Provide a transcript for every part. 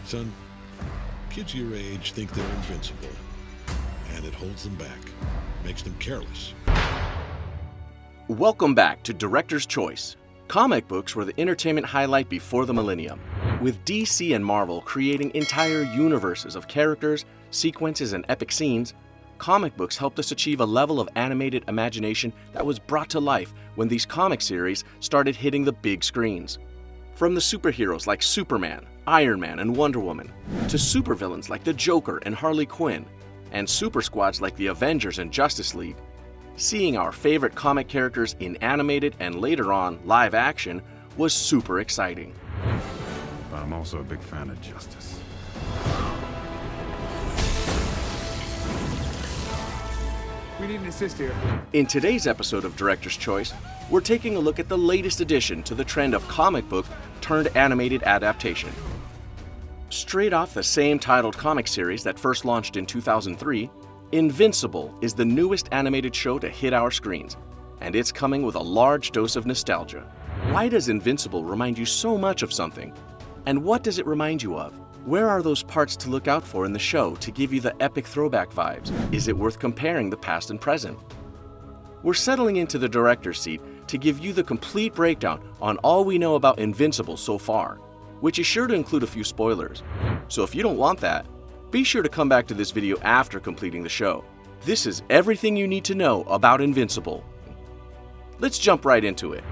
Son, kids your age think they're invincible, and it holds them back, makes them careless. Welcome back to Director's Choice. Comic books were the entertainment highlight before the millennium, with DC and Marvel creating entire universes of characters, sequences, and epic scenes. Comic books helped us achieve a level of animated imagination that was brought to life when these comic series started hitting the big screens. From the superheroes like Superman, Iron Man, and Wonder Woman, to supervillains like the Joker and Harley Quinn, and super squads like the Avengers and Justice League, seeing our favorite comic characters in animated and later on live action was super exciting. But I'm also a big fan of justice. We need an assist here. In today's episode of Director's Choice, we're taking a look at the latest addition to the trend of comic book turned animated adaptation. Straight off the same titled comic series that first launched in 2003, Invincible is the newest animated show to hit our screens, and it's coming with a large dose of nostalgia. Why does Invincible remind you so much of something? And what does it remind you of? Where are those parts to look out for in the show to give you the epic throwback vibes? Is it worth comparing the past and present? We're settling into the director's seat to give you the complete breakdown on all we know about Invincible so far, which is sure to include a few spoilers. So if you don't want that, be sure to come back to this video after completing the show. This is everything you need to know about Invincible. Let's jump right into it.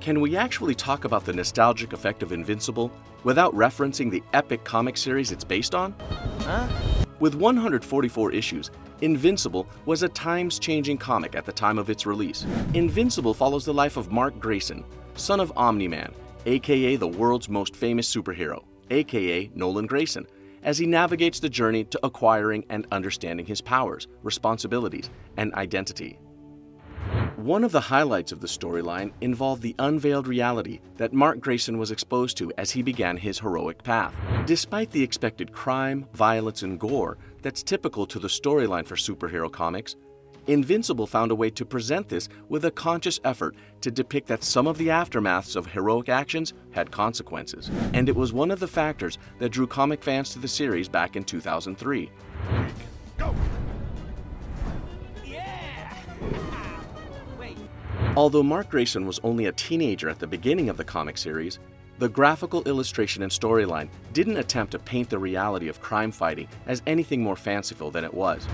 Can we actually talk about the nostalgic effect of Invincible without referencing the epic comic series it's based on? With 144 issues, Invincible was a times-changing comic at the time of its release. Invincible follows the life of Mark Grayson, son of Omni-Man, aka the world's most famous superhero, aka Nolan Grayson, as he navigates the journey to acquiring and understanding his powers, responsibilities, and identity. One of the highlights of the storyline involved the unveiled reality that Mark Grayson was exposed to as he began his heroic path. Despite the expected crime, violence, and gore that's typical to the storyline for superhero comics, Invincible found a way to present this with a conscious effort to depict that some of the aftermaths of heroic actions had consequences. And it was one of the factors that drew comic fans to the series back in 2003. Go! Although Mark Grayson was only a teenager at the beginning of the comic series, the graphical illustration and storyline didn't attempt to paint the reality of crime fighting as anything more fanciful than it was.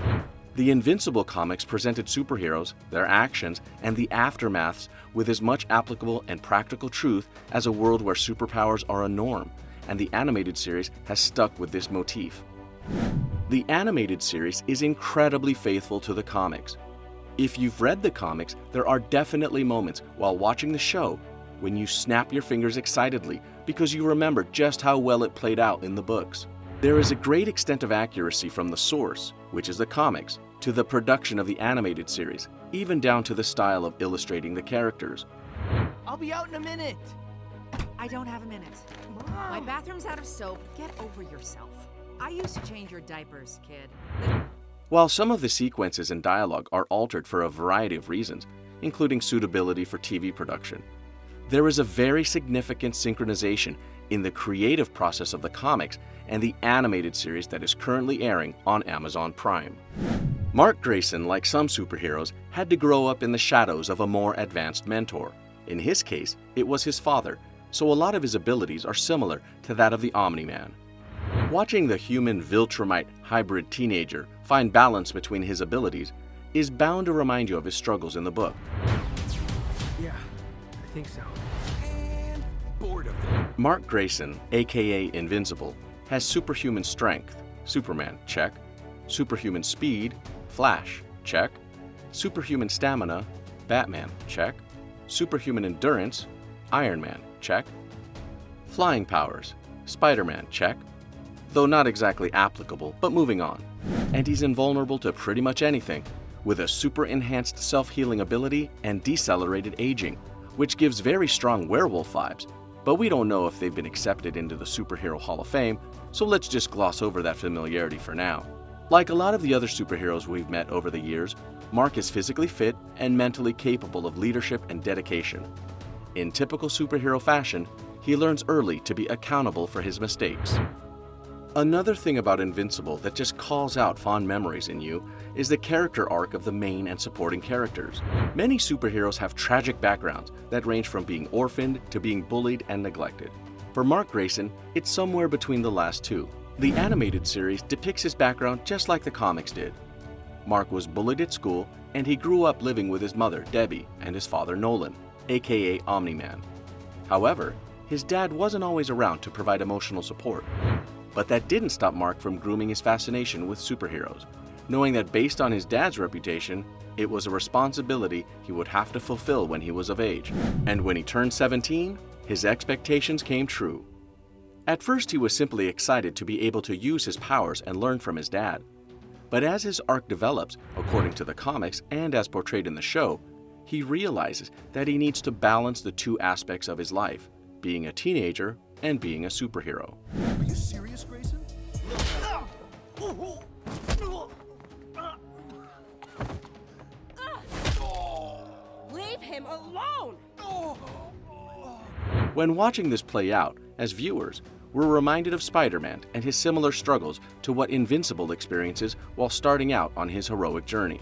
The Invincible comics presented superheroes, their actions, and the aftermaths with as much applicable and practical truth as a world where superpowers are a norm, and the animated series has stuck with this motif. The animated series is incredibly faithful to the comics. If you've read the comics, there are definitely moments while watching the show when you snap your fingers excitedly because you remember just how well it played out in the books. There is a great extent of accuracy from the source, which is the comics, to the production of the animated series, even down to the style of illustrating the characters. I'll be out in a minute. I don't have a minute. Mom. My bathroom's out of soap. Get over yourself. I used to change your diapers, kid. While some of the sequences and dialogue are altered for a variety of reasons, including suitability for TV production, there is a very significant synchronization in the creative process of the comics and the animated series that is currently airing on Amazon Prime. Mark Grayson, like some superheroes, had to grow up in the shadows of a more advanced mentor. In his case, it was his father, so a lot of his abilities are similar to that of the Omni-Man. Watching the human Viltrumite hybrid teenager find balance between his abilities is bound to remind you of his struggles in the book. Yeah, I think so. And bored of them. Mark Grayson, aka Invincible, has superhuman strength, Superman, check. Superhuman speed, Flash, check. Superhuman stamina, Batman, check. Superhuman endurance, Iron Man, check. Flying powers, Spider-Man, check. Though not exactly applicable, but moving on. And he's invulnerable to pretty much anything, with a super enhanced self-healing ability and decelerated aging, which gives very strong werewolf vibes, but we don't know if they've been accepted into the Superhero Hall of Fame, so let's just gloss over that familiarity for now. Like a lot of the other superheroes we've met over the years, Mark is physically fit and mentally capable of leadership and dedication. In typical superhero fashion, he learns early to be accountable for his mistakes. Another thing about Invincible that just calls out fond memories in you is the character arc of the main and supporting characters. Many superheroes have tragic backgrounds that range from being orphaned to being bullied and neglected. For Mark Grayson, it's somewhere between the last two. The animated series depicts his background just like the comics did. Mark was bullied at school, and he grew up living with his mother, Debbie, and his father, Nolan, aka Omni-Man. However, his dad wasn't always around to provide emotional support. But that didn't stop Mark from grooming his fascination with superheroes, knowing that based on his dad's reputation, it was a responsibility he would have to fulfill when he was of age. And when he turned 17, his expectations came true. At first, he was simply excited to be able to use his powers and learn from his dad. But as his arc develops, according to the comics and as portrayed in the show, he realizes that he needs to balance the two aspects of his life, being a teenager and being a superhero. Are you serious, Grayson? Leave him alone! When watching this play out, as viewers, we're reminded of Spider-Man and his similar struggles to what Invincible experiences while starting out on his heroic journey.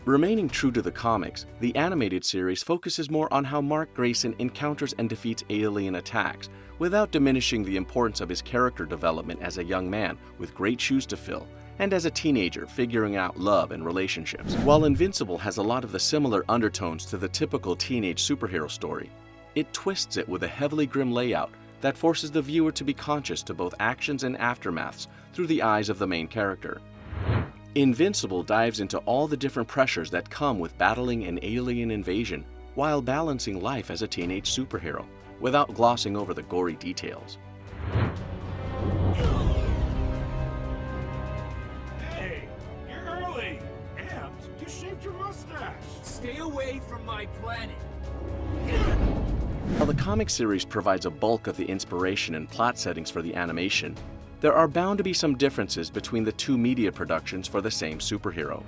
Remaining true to the comics, the animated series focuses more on how Mark Grayson encounters and defeats alien attacks, without diminishing the importance of his character development as a young man with great shoes to fill, and as a teenager figuring out love and relationships. While Invincible has a lot of the similar undertones to the typical teenage superhero story, it twists it with a heavily grim layout that forces the viewer to be conscious to both actions and aftermaths through the eyes of the main character. Invincible dives into all the different pressures that come with battling an alien invasion while balancing life as a teenage superhero, without glossing over the gory details. Hey, you're early. And you shaved your mustache. Stay away from my planet. While the comic series provides a bulk of the inspiration and plot settings for the animation, there are bound to be some differences between the two media productions for the same superhero.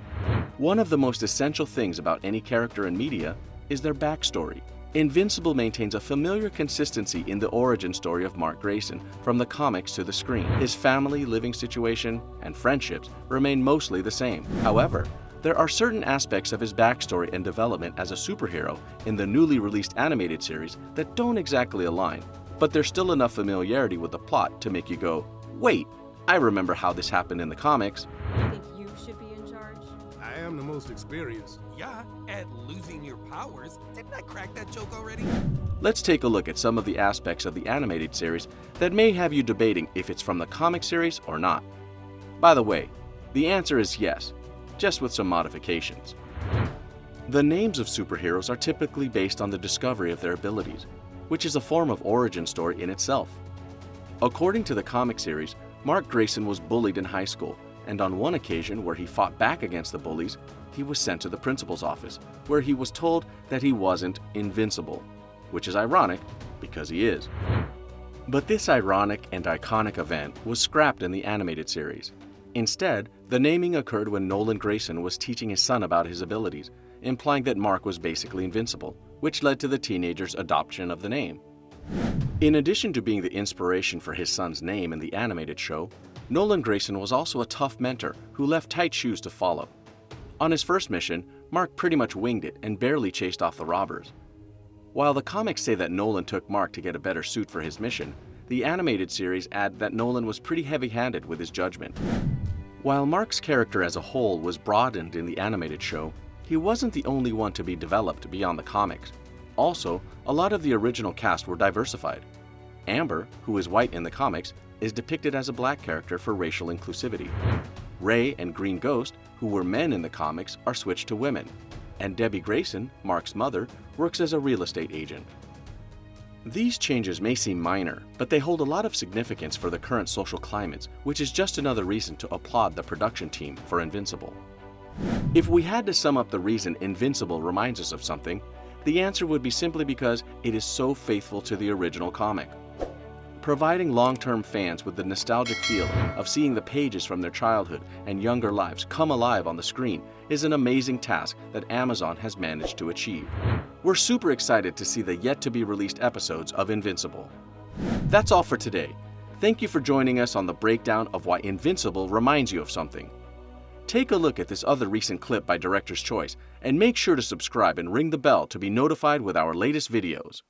One of the most essential things about any character in media is their backstory. Invincible maintains a familiar consistency in the origin story of Mark Grayson, from the comics to the screen. His family, living situation, and friendships remain mostly the same. However, there are certain aspects of his backstory and development as a superhero in the newly released animated series that don't exactly align, but there's still enough familiarity with the plot to make you go, wait, I remember how this happened in the comics. I think you should be in charge. I am the most experienced. Yeah, at losing your powers. Didn't I crack that joke already? Let's take a look at some of the aspects of the animated series that may have you debating if it's from the comic series or not. By the way, the answer is yes, just with some modifications. The names of superheroes are typically based on the discovery of their abilities, which is a form of origin story in itself. According to the comic series, Mark Grayson was bullied in high school, and on one occasion where he fought back against the bullies, he was sent to the principal's office, where he was told that he wasn't invincible, which is ironic because he is. But this ironic and iconic event was scrapped in the animated series. Instead, the naming occurred when Nolan Grayson was teaching his son about his abilities, implying that Mark was basically invincible, which led to the teenager's adoption of the name. In addition to being the inspiration for his son's name in the animated show, Nolan Grayson was also a tough mentor who left tight shoes to follow. On his first mission, Mark pretty much winged it and barely chased off the robbers. While the comics say that Nolan took Mark to get a better suit for his mission, the animated series add that Nolan was pretty heavy-handed with his judgment. While Mark's character as a whole was broadened in the animated show, he wasn't the only one to be developed beyond the comics. Also, a lot of the original cast were diversified. Amber, who is white in the comics, is depicted as a black character for racial inclusivity. Ray and Green Ghost, who were men in the comics, are switched to women. And Debbie Grayson, Mark's mother, works as a real estate agent. These changes may seem minor, but they hold a lot of significance for the current social climates, which is just another reason to applaud the production team for Invincible. If we had to sum up the reason Invincible reminds us of something, the answer would be simply because it is so faithful to the original comic. Providing long-term fans with the nostalgic feel of seeing the pages from their childhood and younger lives come alive on the screen is an amazing task that Amazon has managed to achieve. We're super excited to see the yet-to-be-released episodes of Invincible. That's all for today. Thank you for joining us on the breakdown of why Invincible reminds you of something. Take a look at this other recent clip by Director's Choice and make sure to subscribe and ring the bell to be notified with our latest videos.